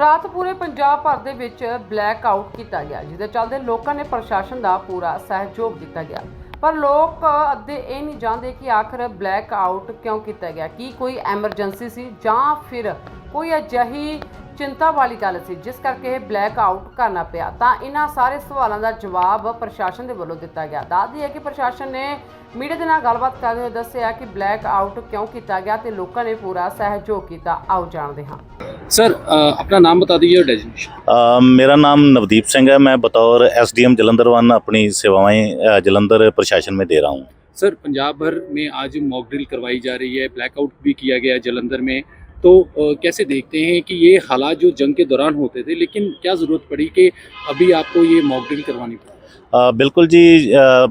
ਰਾਤ ਪੂਰੇ ਪੰਜਾਬ ਭਰ ਦੇ ਵਿੱਚ ਬਲੈਕ ਆਊਟ ਕੀਤਾ ਗਿਆ, ਜਿਸ ਦੇ ਚੱਲਦੇ ਲੋਕਾਂ ਨੇ ਪ੍ਰਸ਼ਾਸਨ ਦਾ ਪੂਰਾ ਸਹਿਯੋਗ ਦਿੱਤਾ ਗਿਆ। ਪਰ ਲੋਕ ਅੱਧੇ ਇਹ ਨਹੀਂ ਜਾਣਦੇ ਕਿ ਆਖਰ ਬਲੈਕ ਆਊਟ ਕਿਉਂ ਕੀਤਾ ਗਿਆ। ਕੀ ਕੋਈ ਐਮਰਜੈਂਸੀ ਸੀ ਜਾਂ ਫਿਰ ਕੋਈ ਅਜਿਹੀ चिंता वाली गल सी जिस करके ब्लैक आउट करना पिया। तो इन्हां सारे सवालों का जवाब प्रशासन के वलों दिता गया। दस दी है कि प्रशासन ने मीडिया के नाल गलबात करते हुए दस्सिया कि ब्लैक आउट क्यों किया गया तो लोगों ने पूरा सहयोग किया। आओ जानते हाँ। सर अपना नाम बता दीजिए और डेजिग्नेशन। मेरा नाम नवदीप सिंह है। मैं बतौर SDM जलंधर 1 अपनी सेवाएं जलंधर प्रशासन में दे रहा हूँ। सर पंजाब भर में आज मॉक ड्रिल करवाई जा रही है, ब्लैकआउट भी किया गया है जलंधर में, तो कैसे देखते हैं कि ये हालात जो जंग के दौरान होते थे, लेकिन क्या ज़रूरत पड़ी कि अभी आपको ये मॉक ड्रिल करवानी पड़ी? बिल्कुल जी,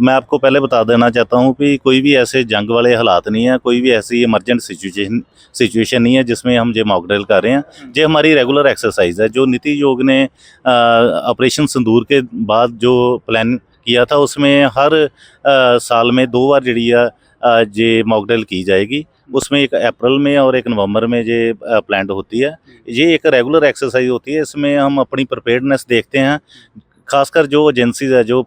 मैं आपको पहले बता देना चाहता हूँ कि कोई भी ऐसे जंग वाले हालात नहीं है, कोई भी ऐसी इमरजेंट सिचुएशन नहीं है जिसमें हम ये मॉक ड्रिल कर रहे हैं। ये हमारी रेगुलर एक्सरसाइज है जो नीति आयोग ने ऑपरेशन सिंदूर के बाद जो प्लान किया था, उसमें हर साल में 2 बार जी ये मॉक ड्रिल की जाएगी। उसमें एक अप्रैल में और एक नवंबर में ये प्लान्ड होती है। ये एक रेगुलर एक्सरसाइज होती है। इसमें हम अपनी प्रिपेयर्डनेस देखते हैं, खासकर जो एजेंसीज है जो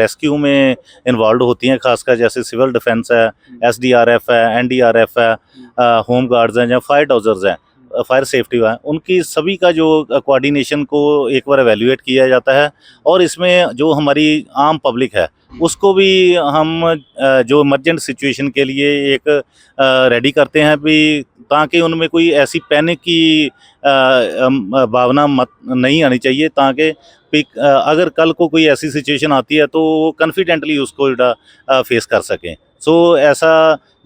रेस्क्यू में इन्वॉल्व होती हैं, खासकर जैसे सिविल डिफेंस है, SDRF है, NDRF है, होम गार्ड्स हैं या फायर डॉजर्स हैं, फायर सेफ्टी है, उनकी सभी का जो कोऑर्डिनेशन को एक बार एवेल्यूएट किया जाता है। और इसमें जो हमारी आम पब्लिक है उसको भी हम जो इमरजेंट सिचुएशन के लिए एक रेडी करते हैं भी, ताकि उनमें कोई ऐसी पैनिक की भावना मत नहीं आनी चाहिए, ताकि अगर कल को कोई ऐसी सिचुएशन आती है तो वो कॉन्फिडेंटली उसको फेस कर सकें। सो ऐसा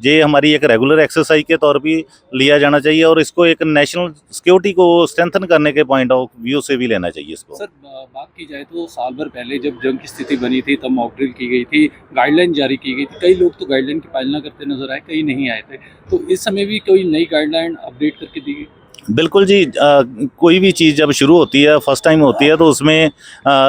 ये हमारी एक रेगुलर एक्सरसाइज के तौर पर लिया जाना चाहिए और इसको एक नेशनल सिक्योरिटी को स्ट्रेंथन करने के पॉइंट ऑफ व्यू से भी लेना चाहिए इसको। सर बात की जाए तो साल भर पहले जब जंग की स्थिति बनी थी तब मॉक ड्रिल की गई थी, गाइडलाइन जारी की गई थी। कई लोग तो गाइडलाइन की पालना करते नजर आए, कई नहीं आए थे, तो इस समय भी कोई नई गाइडलाइन अपडेट करके दी गई? बिल्कुल जी, कोई भी चीज़ जब शुरू होती है, फर्स्ट टाइम होती है, तो उसमें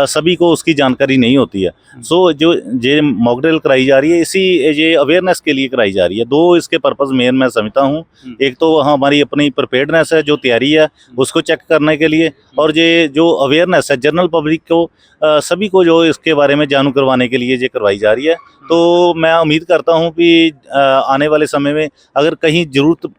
सभी को उसकी जानकारी नहीं होती है। सो जो ये मॉक ड्रिल कराई जा रही है, इसी ये अवेयरनेस के लिए कराई जा रही है। 2 इसके पर्पज़ मेन मैं समझता हूँ। एक तो हमारी अपनी प्रिपेयर्डनेस है, जो तैयारी है उसको चेक करने के लिए, और ये जो अवेयरनेस है जनरल पब्लिक को सभी को जो इसके बारे में जानू करवाने के लिए ये करवाई जा रही है। तो मैं उम्मीद करता हूँ कि आने वाले समय में अगर कहीं ज़रूरत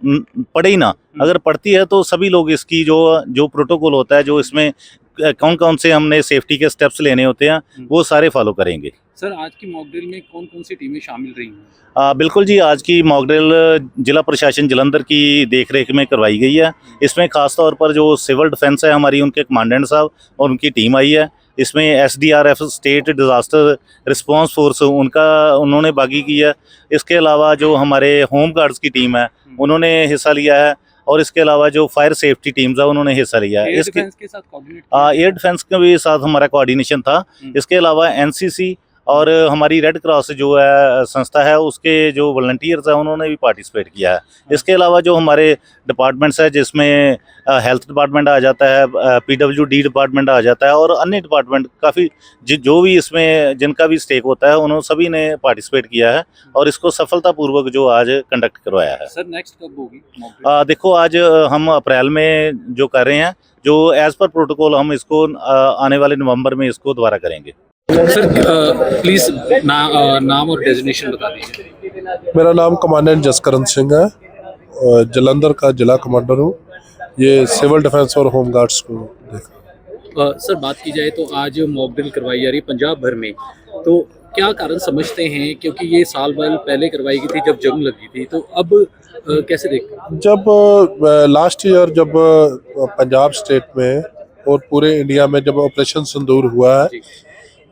पड़े ही ना, अगर पड़ती है तो सभी लोग इसकी जो प्रोटोकॉल होता है, जो इसमें कौन कौन से हमने सेफ्टी के स्टेप्स लेने होते हैं, वो सारे फॉलो करेंगे। सर आज की मॉक ड्रिल में कौन कौन सी टीमें शामिल रही हैं? बिल्कुल जी, आज की मॉक ड्रिल जिला प्रशासन जलंधर की देखरेख में करवाई गई है। इसमें ख़ास तौर पर जो सिविल डिफेंस है हमारी, उनके कमांडेंट साहब और उनकी टीम आई है। इसमें SDRF state disaster response force उन्होंने भागी की है। इसके अलावा जो हमारे होम गार्ड्स की टीम है उन्होंने हिस्सा लिया है, और इसके अलावा जो फायर सेफ्टी टीम्स है उन्होंने हिस्सा लिया है। एयर डिफेंस के साथ कोऑर्डिनेट एयर डिफेंस के भी साथ हमारा कोऑर्डिनेशन था। इसके अलावा NCC और हमारी रेड क्रॉस जो है संस्था है, उसके जो वॉलंटियर्स हैं उन्होंने भी पार्टिसिपेट किया है। इसके अलावा जो हमारे डिपार्टमेंट्स हैं, जिसमें हेल्थ डिपार्टमेंट आ जाता है, PWD डिपार्टमेंट आ जाता है, और अन्य डिपार्टमेंट काफ़ी जो भी इसमें जिनका भी स्टेक होता है, उन्होंने सभी ने पार्टिसिपेट किया है और इसको सफलतापूर्वक जो आज कंडक्ट करवाया है। सर नेक्स्ट कब होगी? देखो, आज हम अप्रैल में जो कर रहे हैं, जो एज़ पर प्रोटोकॉल हम इसको आने वाले नवंबर में इसको दोबारा करेंगे। सर प्लीज़ नाम और डेजिग्नेशन बता दीजिए। मेरा नाम कमांडेंट जसकरण सिंह है, जलंधर का जिला कमांडर हूँ। ये सिविल डिफेंस और होम गार्ड्स को देखा। सर बात की जाए तो आज मॉक ड्रिल करवाई जा रही है पंजाब भर में, तो क्या कारण समझते हैं? क्योंकि ये साल भर पहले करवाई गई थी जब जंग लगी थी, तो अब कैसे देखते हैं? जब लास्ट ईयर जब पंजाब स्टेट में और पूरे इंडिया में जब ऑपरेशन सिंदूर हुआ है,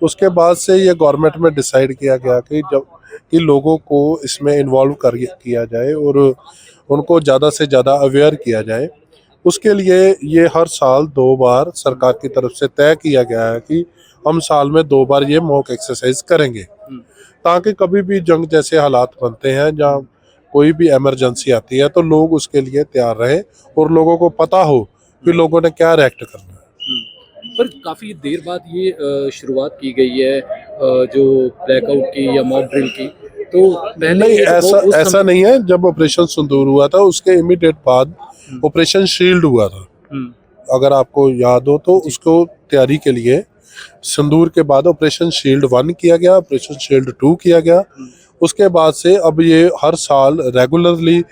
उसके बाद से ये गवर्नमेंट में डिसाइड किया गया कि लोगों को इसमें इन्वॉल्व किया जाए और उनको ज़्यादा से ज़्यादा अवेयर किया जाए। उसके लिए ये हर साल 2 बार सरकार की तरफ से तय किया गया है कि हम साल में 2 बार ये मॉक एक्सरसाइज करेंगे, ताकि कभी भी जंग जैसे हालात बनते हैं, जहाँ कोई भी इमरजेंसी आती है, तो लोग उसके लिए तैयार रहें और लोगों को पता हो कि लोगों ने क्या रिएक्ट करना है। पर काफ़ी देर बाद ये शुरुआत की गई है जो ब्लैकआउट की या मॉक ड्रिल की, तो पहले नहीं, ऐसा नहीं है। जब ऑपरेशन सिंदूर हुआ था उसके इमीडिएट बाद ऑपरेशन शील्ड हुआ था। अगर आपको याद हो तो उसको तैयारी के लिए संदूर के बाद ऑपरेशन शील्ड 1 किया गया, ऑपरेशन शील्ड 2 किया गया। उसके बाद से अब ये हर साल रेगुलरली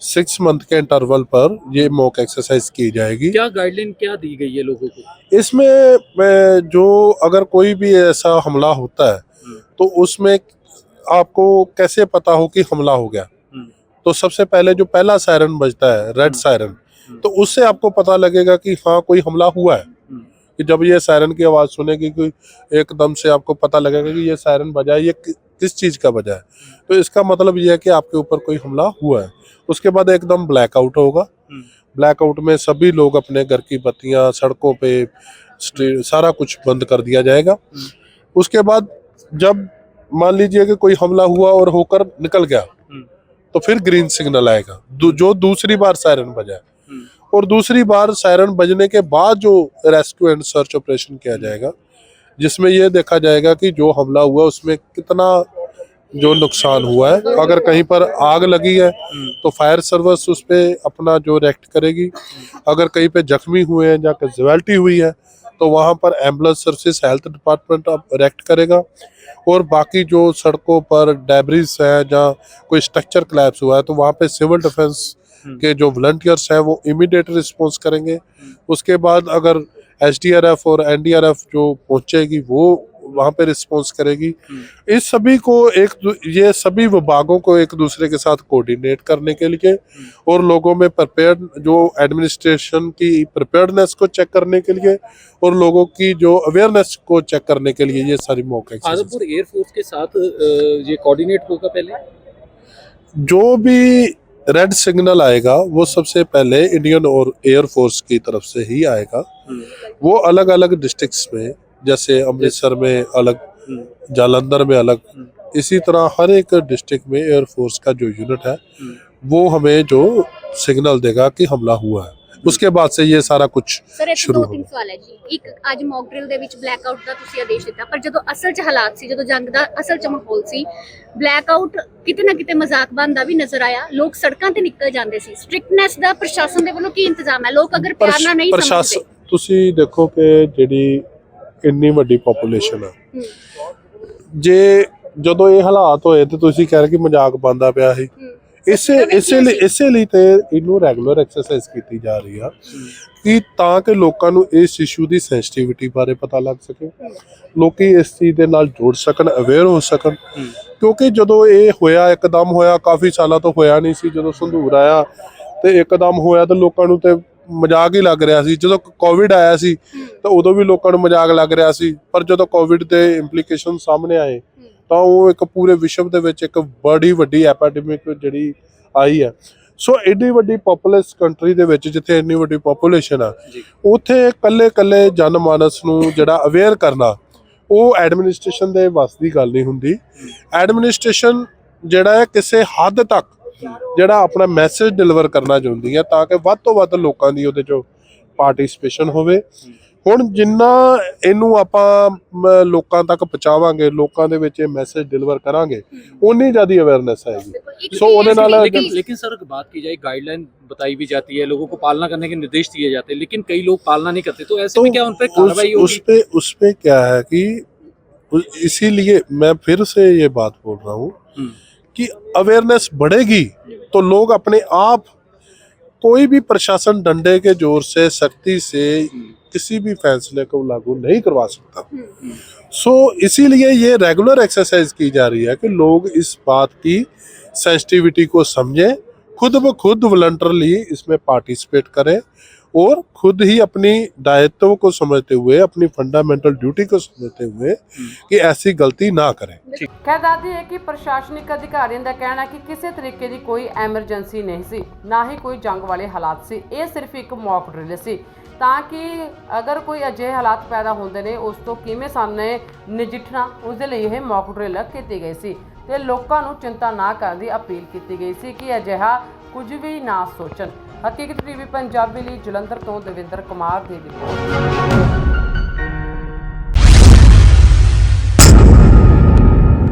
6 मंथ के इंटरवल पर ये मॉक एक्सरसाइज की जाएगी। क्या गाइडलाइन क्या दी गई है लोगों को? इसमें जो अगर कोई भी ऐसा हमला होता है तो उसमें आपको कैसे पता हो कि हमला हो गया, तो सबसे पहले जो पहला सायरन बजता है रेड सायरन, तो उससे आपको पता लगेगा कि हाँ कोई हमला हुआ है। कि जब ये सायरन की आवाज सुनेगी कि एकदम से आपको पता लगेगा कि ये सायरन बजा है, ये किस चीज का बजा है, तो इसका मतलब ये है कि आपके ऊपर कोई हमला हुआ है। उसके बाद एकदम ब्लैकआउट होगा। ब्लैकआउट में सभी लोग अपने घर की बत्तियां, सड़कों पे सारा कुछ बंद कर दिया जाएगा। उसके बाद जब मान लीजिए कि कोई हमला हुआ और होकर निकल गया, तो फिर ग्रीन सिग्नल आएगा जो दूसरी बार सायरन बजा है। और दूसरी बार सायरन बजने के बाद जो रेस्क्यू एंड सर्च ऑपरेशन किया जाएगा, जिसमें ये देखा जाएगा कि जो हमला हुआ उसमें कितना जो नुकसान हुआ है। अगर कहीं पर आग लगी है तो फायर सर्विस उस पे अपना जो रिएक्ट करेगी। अगर कहीं पे जख्मी हुए हैं या कैजुअलिटी हुई है तो वहाँ पर एम्बुलेंस सर्विस, हेल्थ डिपार्टमेंट अब रिएक्ट करेगा। और बाकी जो सड़कों पर डेब्रिस है या कोई स्ट्रक्चर कोलैप्स हुआ है तो वहाँ पे सिविल डिफेंस के जो वॉलंटियर्स हैं वो इमीडिएट रिस्पॉन्स करेंगे। उसके बाद अगर एसडीआरएफ और एनडीआरएफ जो पहुंचेगी वो वहाँ पे रिस्पॉन्स करेगी। इस सभी को ये सभी विभागों को एक दूसरे के साथ कोऑर्डिनेट करने के लिए और लोगों में प्रिपेयर जो एडमिनिस्ट्रेशन की प्रिपेयर्डनेस को चेक करने के लिए और लोगों की जो अवेयरनेस को चेक करने के लिए ये सारी मॉक एक्सरसाइज। आदमपुर एयरफोर्स के साथ ये कोऑर्डिनेट होगा पहले। जो भी रेड सिग्नल आएगा वो सबसे पहले इंडियन और एयरफोर्स की तरफ से ही आएगा। वो अलग अलग डिस्ट्रिक्ट्स में, जैसे अमृतसर में अलग, जालंधर में अलग, इसी तरह हर एक डिस्ट्रिक्ट में एयरफोर्स का जो यूनिट है वो हमें जो सिग्नल देगा कि हमला हुआ है। उसके बाद से ये सारा कुछ शुरू ਦੋ ਤਿੰਨ ਸਵਾਲ ਹੈ ਜੀ। ਇੱਕ ਅੱਜ ਮੌਕ ਡਰਿਲ ਦੇ ਵਿੱਚ ਬਲੈਕਆਊਟ ਦਾ ਤੁਸੀਂ ਆਦੇਸ਼ ਦਿੱਤਾ, ਪਰ ਜਦੋਂ ਅਸਲ 'ਚ ਹਾਲਾਤ ਸੀ, ਜਦੋਂ ਜੰਗ ਦਾ ਅਸਲ 'ਚ ਮਾਹੌਲ ਸੀ, ਬਲੈਕਆਊਟ ਕਿਤੇ ਨਾ ਕਿਤੇ ਮਜ਼ਾਕ ਬਣਦਾ ਵੀ ਨਜ਼ਰ ਆਇਆ। ਲੋਕ ਸੜਕਾਂ ਤੇ ਨਿਕਲ ਜਾਂਦੇ ਸੀ। ਸਟ੍ਰਿਕਟਨੈਸ ਦਾ ਪ੍ਰਸ਼ਾਸਨ ਦੇ ਵੱਲੋਂ ਕੀ ਇੰਤਜ਼ਾਮ ਹੈ? ਲੋਕ ਅਗਰ ਪਿਆਰ ਨਾਲ ਨਹੀਂ ਸਮਝਦੇ। ਤੁਸੀਂ ਦੇਖੋ ਕਿ ਜਿਹੜੀ ਇੰਨੀ ਵੱਡੀ ਪੋਪੂਲੇਸ਼ਨ ਹੈ, ਜੇ ਜਦੋਂ ਇਹ ਹਾਲਾਤ ਹੋਏ ਤੇ ਤੁਸੀਂ ਕਹਿ ਰਹੇ ਕਿ ਮਜ਼ਾਕ ਬਣਦਾ ਪਿਆ ਸੀ। ਇਸੇ ਲਈ ਤੇ ਇਹਨੂੰ ਰੈਗੂਲਰ ਐਕਸਰਸਾਈਜ਼ ਕੀਤੀ ਜਾ ਰਹੀ ਆ ਕਿ ਤਾਂ ਕਿ ਲੋਕਾਂ ਨੂੰ ਇਸ ਇਸ਼ੂ ਦੀ ਸੈਂਸਿਟੀਵਿਟੀ ਬਾਰੇ ਪਤਾ ਲੱਗ ਸਕੇ, ਲੋਕੀ ਇਸ ਚੀਜ਼ ਦੇ ਨਾਲ ਜੁੜ ਸਕਣ, ਅਵੇਅਰ ਹੋ ਸਕਣ। ਕਿਉਂਕਿ ਜਦੋਂ ਇਹ ਹੋਇਆ, ਇੱਕਦਮ ਹੋਇਆ, ਕਾਫੀ ਸਾਲਾਂ ਤੋਂ ਹੋਇਆ ਨਹੀਂ ਸੀ। ਜਦੋਂ ਸੰਧੂਰ ਆਇਆ ਤੇ ਇੱਕਦਮ ਹੋਇਆ ਤਾਂ ਲੋਕਾਂ ਨੂੰ ਤੇ ਮਜ਼ਾਕ ਹੀ ਲੱਗ ਰਿਹਾ ਸੀ। ਜਦੋਂ ਕੋਵਿਡ ਆਇਆ ਸੀ ਤਾਂ ਉਦੋਂ ਵੀ ਲੋਕਾਂ ਨੂੰ ਮਜ਼ਾਕ ਲੱਗ ਰਿਹਾ ਸੀ, ਪਰ ਜਦੋਂ ਕੋਵਿਡ ਦੇ ਇੰਪਲੀਕੇਸ਼ਨ ਸਾਹਮਣੇ ਆਏ ਤਾਂ ਉਹ ਇੱਕ ਪੂਰੇ ਵਿਸ਼ਵ ਦੇ ਵਿੱਚ ਇੱਕ ਬੜੀ ਵੱਡੀ ਐਪੀਡੈਮਿਕ ਜਿਹੜੀ ਆਈ ਹੈ। ਸੋ ਐਡੀ ਵੱਡੀ ਪੋਪੂਲਸ ਕੰਟਰੀ ਦੇ ਵਿੱਚ ਜਿੱਥੇ ਇੰਨੀ ਵੱਡੀ ਪੋਪੂਲੇਸ਼ਨ ਆ, ਉੱਥੇ ਕੱਲੇ ਜਨਮਾਨਸ ਨੂੰ ਜਿਹੜਾ ਅਵੇਅਰ ਕਰਨਾ ਉਹ ਐਡਮਿਨਿਸਟ੍ਰੇਸ਼ਨ ਦੇ ਵੱਸ ਦੀ ਗੱਲ ਨਹੀਂ ਹੁੰਦੀ। ਐਡਮਿਨਿਸਟ੍ਰੇਸ਼ਨ ਜਿਹੜਾ ਹੈ ਕਿਸੇ ਹੱਦ ਤੱਕ ਜਿਹੜਾ ਆਪਣਾ ਮੈਸੇਜ ਡਿਲੀਵਰ ਕਰਨਾ ਚਾਹੁੰਦੀ ਹੈ ਤਾਂ ਕਿ ਵੱਧ ਤੋਂ ਵੱਧ ਲੋਕਾਂ ਦੀ ਉਹਦੇ 'ਚ ਪਾਰਟਿਸਿਪੇਸ਼ਨ ਹੋਵੇ। ਹੁਣ ਜਿੰਨਾ ਇਹਨੂੰ ਆਪਾਂ ਲੋਕਾਂ ਤੱਕ ਪਹੁੰਚਾਵਾਂਗੇ, ਲੋਕਾਂ ਦੇ ਵਿੱਚ ਇਹ ਮੈਸੇਜ ਡਿਲੀਵਰ ਕਰਾਂਗੇ, ਉਨੀ ਜ਼ਿਆਦਾ ਅਵੇਅਰनेस आएगी। सो ਉਹਦੇ ਨਾਲ लेकिन सर बात की जाए, गाइडलाइन बताई भी जाती है, लोगों को पालना करने के निर्देश दिए जाते हैं, लेकिन कई लोग पालना नहीं करते, तो ऐसे में क्या उन पर कार्रवाई होगी? उस पे क्या है कि इसीलिए मैं फिर से ये बात बोल रहा हूँ कि अवेयरनेस बढ़ेगी तो लोग अपने आप, कोई भी प्रशासन डंडे के जोर से, सख्ती से किसी भी फैसले को लागू नहीं करवा सकता। सो इसीलिए ये रेगुलर एक्सरसाइज की जा रही है कि लोग इस बात की सेंसिटिविटी को समझें, खुद ब खुद वॉलंटरली इसमें पार्टिसिपेट करें और खुद ही अपनी दायित्व को समझते हुए, अपनी फंडामेंटल ड्यूटी को समझते हुए कि ऐसी गलती ना करें। ਖੈਰ ਦੱਸਦੀ ਹੈ ਕਿ ਪ੍ਰਸ਼ਾਸਨਿਕ ਅਧਿਕਾਰੀਆਂ ਦਾ ਕਹਿਣਾ ਕਿ ਕਿਸੇ ਤਰੀਕੇ ਦੀ ਕੋਈ ਐਮਰਜੈਂਸੀ ਨਹੀਂ ਸੀ, ਨਾ ਹੀ ਕੋਈ ਜੰਗ ਵਾਲੇ ਹਾਲਾਤ ਸੀ। ਇਹ ਸਿਰਫ ਇੱਕ ਮੌਕ ਡਰਿਲ ਸੀ ਤਾਂ ਕਿ ਅਗਰ ਕੋਈ ਅਜਿਹੇ ਹਾਲਾਤ ਪੈਦਾ ਹੁੰਦੇ ਨੇ ਉਸ ਤੋਂ ਕਿਵੇਂ ਸਾਹਮਣੇ ਨਜਿੱਠਣਾ, ਉਸ ਦੇ ਲਈ ਇਹ ਮੌਕ ਡਰਿਲ ਕੀਤੀ ਗਈ ਸੀ ਤੇ ਲੋਕਾਂ ਨੂੰ ਚਿੰਤਾ ਨਾ ਕਰਨ ਦੀ ਅਪੀਲ ਕੀਤੀ ਗਈ ਸੀ ਕਿ ਅਜਿਹਾ ਕੁਝ ਵੀ ਨਾ ਸੋਚਣ। ਹਕੀਕਤ ਟੀਵੀ ਪੰਜਾਬੀ ਲਈ ਜਲੰਧਰ ਤੋਂ ਦਵਿੰਦਰ ਕੁਮਾਰ ਦੀ ਰਿਪੋਰਟ।